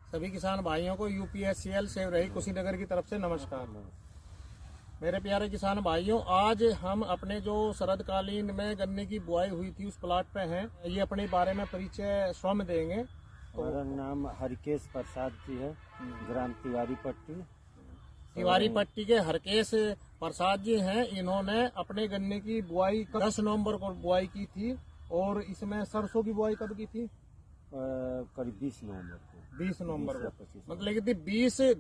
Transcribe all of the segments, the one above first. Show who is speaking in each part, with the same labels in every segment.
Speaker 1: सभी किसान भाइयों को यूपीएससीएल सेव रही कुशीनगर की तरफ से नमस्कार। मेरे प्यारे किसान भाइयों, आज हम अपने जो शरदकालीन में गन्ने की बुआई हुई थी उस प्लाट पे हैं। ये अपने बारे में परिचय स्वयं देंगे।
Speaker 2: मेरा नाम हरकेश प्रसाद जी है, ग्राम तिवारी पट्टी।
Speaker 1: तिवारी पट्टी के हरकेश प्रसाद जी हैं। इन्होंने अपने गन्ने की बुआई 10 नवंबर को बुआई की थी और इसमें सरसों की बुआई कब की थी?
Speaker 2: करीब 20 नवंबर को।
Speaker 1: 20 नवंबर को मतलब कि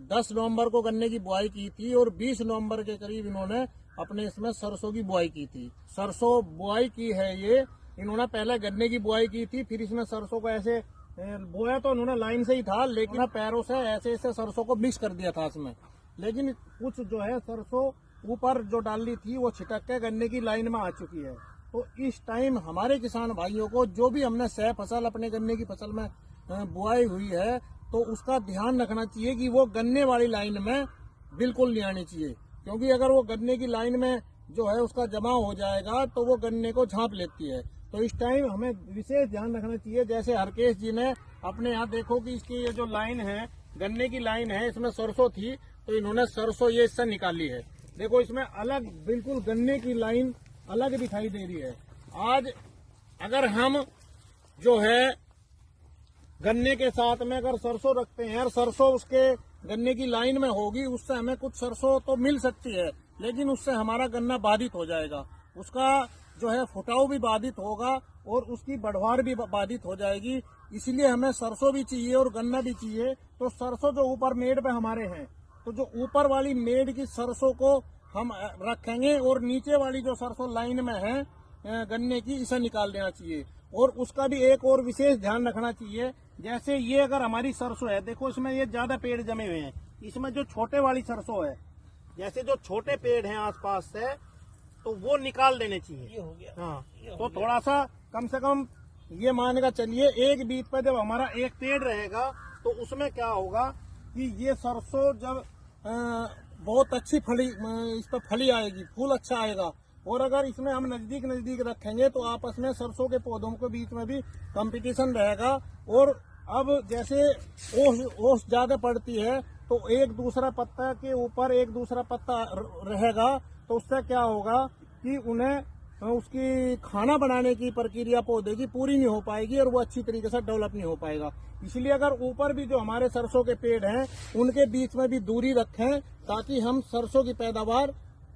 Speaker 1: 10 नवंबर को गन्ने की बुआई की थी और 20 नवंबर के करीब इन्होंने अपने इसमें सरसों की बुआई की थी। सरसों बुआई की है ये। इन्होंने पहले गन्ने की बुआई की थी, फिर इसमें सरसों को ऐसे बोया तो उन्होंने लाइन से ही था, लेकिन पैरों से ऐसे ऐसे सरसों को मिक्स कर दिया था इसमें। लेकिन कुछ जो है सरसों ऊपर जो डाली थी वो छिटक के गन्ने की लाइन में आ चुकी है। तो इस टाइम हमारे किसान भाइयों को जो भी हमने सह फसल अपने गन्ने की फसल में बुआई हुई है तो उसका ध्यान रखना चाहिए कि वो गन्ने वाली लाइन में बिल्कुल नहीं आनी चाहिए, क्योंकि अगर वो गन्ने की लाइन में जो है उसका जमा हो जाएगा तो वो गन्ने को झांप लेती है। तो इस टाइम हमें विशेष ध्यान रखना चाहिए। जैसे हरकेश जी ने अपने यहाँ देखो कि इसकी ये जो लाइन है, गन्ने की लाइन है, इसमें सरसों थी तो इन्होंने सरसों ये इससे निकाली है। देखो इसमें अलग बिल्कुल गन्ने की लाइन अलग दिखाई दे रही है। आज अगर हम जो है गन्ने के साथ में अगर सरसों रखते हैं और सरसों उसके गन्ने की लाइन में होगी, उससे हमें कुछ सरसों तो मिल सकती है, लेकिन उससे हमारा गन्ना बाधित हो जाएगा। उसका जो है फुटाव भी बाधित होगा और उसकी बढ़वार भी बाधित हो जाएगी। इसलिए हमें सरसों भी चाहिए और गन्ना भी चाहिए। तो सरसों जो ऊपर मेड़ पे हमारे हैं, तो जो ऊपर वाली मेड़ की सरसों को हम रखेंगे और नीचे वाली जो सरसों लाइन में है गन्ने की, इसे निकाल देना चाहिए। और उसका भी एक और विशेष ध्यान रखना चाहिए। जैसे ये अगर हमारी सरसों है, देखो इसमें ये ज्यादा पेड़ जमे हुए हैं, इसमें जो छोटे वाली सरसों है, जैसे जो छोटे पेड़ हैं आसपास से, तो वो निकाल देने चाहिए। ये हो गया। हाँ, तो थोड़ा सा कम से कम ये मान कर चलिए एक बीत पे जब हमारा एक पेड़ रहेगा तो उसमें क्या होगा कि ये सरसों जब बहुत अच्छी फली, इस पर फली आएगी, फूल अच्छा आएगा। और अगर इसमें हम नजदीक नजदीक रखेंगे तो आपस में सरसों के पौधों के बीच में भी कंपटीशन रहेगा। और अब जैसे ओस ज्यादा पड़ती है तो एक दूसरा पत्ता के ऊपर एक दूसरा पत्ता रहेगा, तो उससे क्या होगा कि उन्हें उसकी खाना बनाने की प्रक्रिया पौधे की पूरी नहीं हो पाएगी और वो अच्छी तरीके से डेवलप नहीं हो पाएगा। इसलिए अगर ऊपर भी जो हमारे सरसों के पेड़ हैं उनके बीच में भी दूरी रखें, ताकि हम सरसों की पैदावार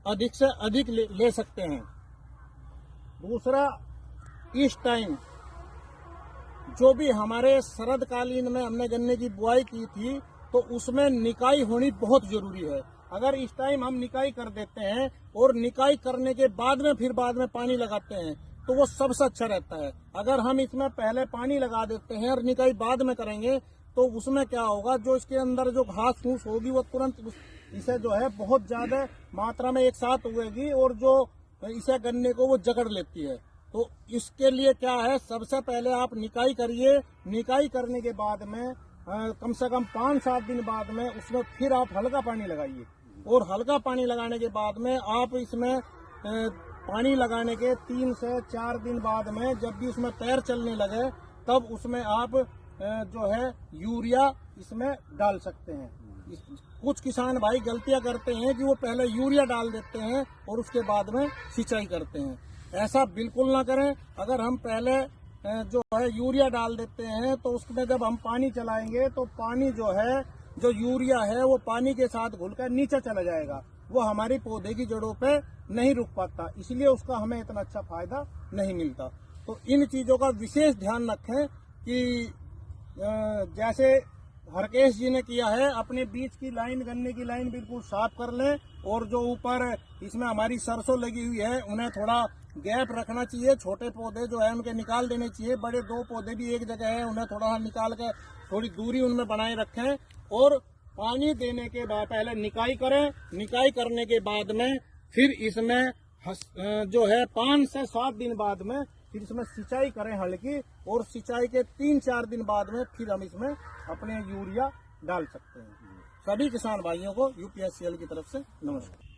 Speaker 1: अधिक से अधिक ले सकते हैं। दूसरा, इस टाइम जो भी हमारे शरदकालीन में हमने गन्ने की बुआई की थी तो उसमें निकाई होनी बहुत जरूरी है। अगर इस टाइम हम निकाई कर देते हैं और निकाई करने के बाद में फिर बाद में पानी लगाते हैं तो वो सबसे अच्छा रहता है। अगर हम इसमें पहले पानी लगा देते हैं और निकाई बाद में करेंगे तो उसमें क्या होगा, जो इसके अंदर जो घास फूस होगी वो तुरंत इसे जो है बहुत ज्यादा मात्रा में एक साथ उगेगी और जो इसे गन्ने को वो जकड़ लेती है। तो इसके लिए क्या है, सबसे पहले आप निकाई करिए। निकाई करने के बाद में कम से कम 5-7 दिन बाद में उसमें फिर आप हल्का पानी लगाइए। और हल्का पानी लगाने के बाद में आप इसमें पानी लगाने के 3 से 4 दिन बाद में जब भी उसमें पैर चलने लगे तब उसमें आप जो है यूरिया इसमें डाल सकते हैं। कुछ किसान भाई गलतियां करते हैं कि वो पहले यूरिया डाल देते हैं और उसके बाद में सिंचाई करते हैं। ऐसा बिल्कुल ना करें। अगर हम पहले जो है यूरिया डाल देते हैं तो उसमें जब हम पानी चलाएंगे तो पानी जो है, जो यूरिया है वो पानी के साथ घुलकर नीचे चला जाएगा, वो हमारी पौधे की जड़ों पे नहीं रुक पाता, इसलिए उसका हमें इतना अच्छा फायदा नहीं मिलता। तो इन चीजों का विशेष ध्यान रखें कि जैसे हरकेश जी ने किया है, अपने बीच की लाइन, गन्ने की लाइन बिल्कुल साफ कर लें और जो ऊपर इसमें हमारी सरसों लगी हुई है उन्हें थोड़ा गैप रखना चाहिए। छोटे पौधे जो है उनके निकाल देने चाहिए। बड़े 2 पौधे भी एक जगह है, उन्हें थोड़ा निकाल कर थोड़ी दूरी उनमें बनाए रखें। और पानी देने के बाद पहले निकाई करें। निकाई करने के बाद में फिर इसमें जो है 5 से 7 दिन बाद में फिर इसमें सिंचाई करें हल्की, और सिंचाई के 3-4 दिन बाद में फिर हम इसमें अपने यूरिया डाल सकते हैं। सभी किसान भाइयों को यूपीएससीएल की तरफ से नमस्कार।